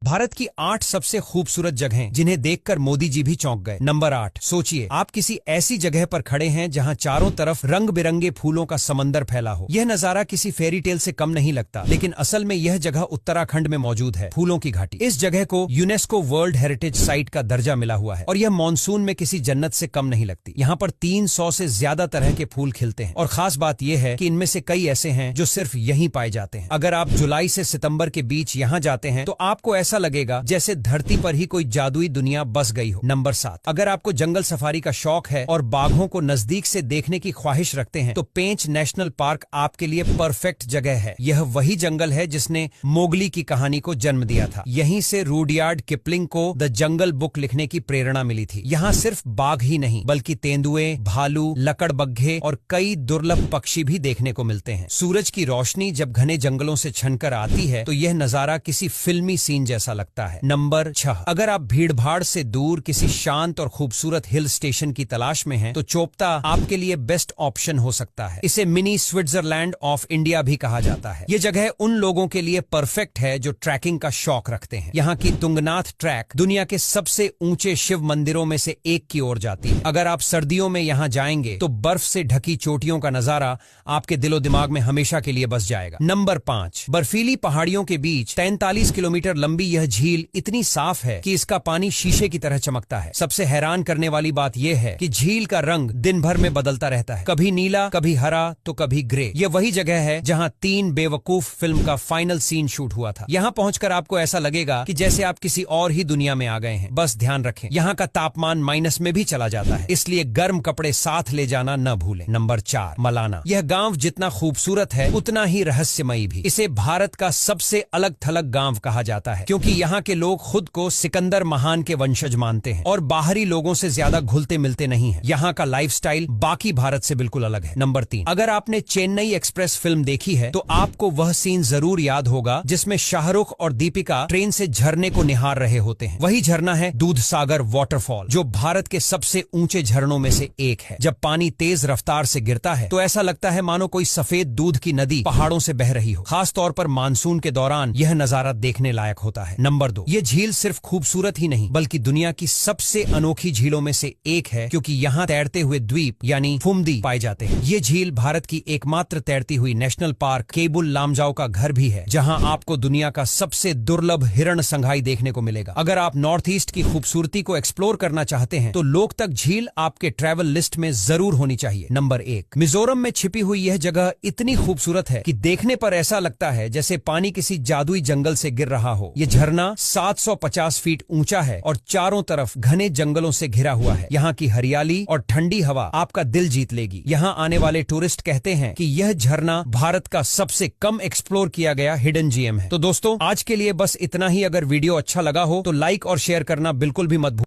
भारत की 8 सबसे खूबसूरत जगहें जिन्हें देखकर मोदी जी भी चौंक गए। नंबर 8, सोचिए आप किसी ऐसी जगह पर खड़े हैं जहां चारों तरफ रंग बिरंगे फूलों का समंदर फैला हो। यह नजारा किसी फेरी टेल से कम नहीं लगता, लेकिन असल में यह जगह उत्तराखंड में मौजूद है, फूलों की घाटी। इस जगह को यूनेस्को वर्ल्ड हेरिटेज साइट का दर्जा मिला हुआ है और यह मानसून में किसी जन्नत से कम नहीं लगती। यहाँ पर 300 से ज्यादा तरह के फूल खिलते हैं और खास बात यह है कि इनमें से कई ऐसे हैं जो सिर्फ यहीं पाए जाते हैं। अगर आप जुलाई से सितंबर के बीच यहाँ जाते हैं तो आपको ऐसा लगेगा जैसे धरती पर ही कोई जादुई दुनिया बस गई हो। नंबर 7, अगर आपको जंगल सफारी का शौक है और बाघों को नजदीक से देखने की ख्वाहिश रखते हैं तो पेंच नेशनल पार्क आपके लिए परफेक्ट जगह है। यह वही जंगल है जिसने मोगली की कहानी को जन्म दिया था। यहीं से रूडयार्ड किपलिंग को द जंगल बुक लिखने की प्रेरणा मिली थी। यहाँ सिर्फ बाघ ही नहीं बल्कि तेंदुए, भालू, लकड़बग्घे और कई दुर्लभ पक्षी भी देखने को मिलते हैं। सूरज की रोशनी जब घने जंगलों से छनकर आती है तो यह नजारा किसी फिल्मी सीन जैसा लगता है। नंबर 6, अगर आप भीड़भाड़ से दूर किसी शांत और खूबसूरत हिल स्टेशन की तलाश में हैं तो चोपता आपके लिए बेस्ट ऑप्शन हो सकता है। इसे मिनी स्विट्जरलैंड ऑफ इंडिया भी कहा जाता है। यह जगह उन लोगों के लिए परफेक्ट है जो ट्रैकिंग का शौक रखते हैं। यहाँ की तुंगनाथ ट्रैक दुनिया के सबसे ऊंचे शिव मंदिरों में से एक की ओर जाती है। अगर आप सर्दियों में यहाँ जाएंगे तो बर्फ से ढकी चोटियों का नजारा आपके दिलो दिमाग में हमेशा के लिए बस जाएगा। नंबर 5, बर्फीली पहाड़ियों के बीच 43 किलोमीटर लंबी यह झील इतनी साफ है कि इसका पानी शीशे की तरह चमकता है। सबसे हैरान करने वाली बात यह है कि झील का रंग दिन भर में बदलता रहता है, कभी नीला, कभी हरा तो कभी ग्रे। यह वही जगह है जहां 3 बेवकूफ फिल्म का फाइनल सीन शूट हुआ था। यहाँ पहुंचकर आपको ऐसा लगेगा कि जैसे आप किसी और ही दुनिया में आ गए हैं। बस ध्यान रखें, यहाँ का तापमान माइनस में भी चला जाता है, इसलिए गर्म कपड़े साथ ले जाना न भूलें। नंबर 4, मलाना। यह गांव जितना खूबसूरत है उतना ही रहस्यमयी भी। इसे भारत का सबसे अलग थलग गांव कहा जाता है क्योंकि यहाँ के लोग खुद को सिकंदर महान के वंशज मानते हैं और बाहरी लोगों से ज्यादा घुलते मिलते नहीं हैं। यहाँ का लाइफस्टाइल बाकी भारत से बिल्कुल अलग है। नंबर 3, अगर आपने चेन्नई एक्सप्रेस फिल्म देखी है तो आपको वह सीन जरूर याद होगा जिसमें शाहरुख और दीपिका ट्रेन से झरने को निहार रहे होते हैं। वही झरना है दूधसागर वाटरफॉल, जो भारत के सबसे ऊंचे झरनों में से एक है। जब पानी तेज रफ्तार से गिरता है तो ऐसा लगता है मानो कोई सफेद दूध की नदी पहाड़ों से बह रही हो। खास तौर पर मानसून के दौरान यह नजारा देखने लायक होता है। नंबर 2, ये झील सिर्फ खूबसूरत ही नहीं बल्कि दुनिया की सबसे अनोखी झीलों में से एक है क्योंकि यहाँ तैरते हुए द्वीप यानी फुमदी पाए जाते हैं। ये झील भारत की एकमात्र तैरती हुई नेशनल पार्क केबुल लामजाओ का घर भी है, जहाँ आपको दुनिया का सबसे दुर्लभ हिरण संघाई देखने को मिलेगा। अगर आप नॉर्थ ईस्ट की खूबसूरती को एक्सप्लोर करना चाहते हैं तो लोकतक झील आपके ट्रैवल लिस्ट में जरूर होनी चाहिए। नंबर 1, मिजोरम में छिपी हुई यह जगह इतनी खूबसूरत है कि देखने पर ऐसा लगता है जैसे पानी किसी जादुई जंगल से गिर रहा हो। यह झरना 750 फीट ऊंचा है और चारों तरफ घने जंगलों से घिरा हुआ है। यहाँ की हरियाली और ठंडी हवा आपका दिल जीत लेगी। यहाँ आने वाले टूरिस्ट कहते हैं कि यह झरना भारत का सबसे कम एक्सप्लोर किया गया हिडन जेम है। तो दोस्तों, आज के लिए बस इतना ही। अगर वीडियो अच्छा लगा हो तो लाइक और शेयर करना बिल्कुल भी मत भूलिए।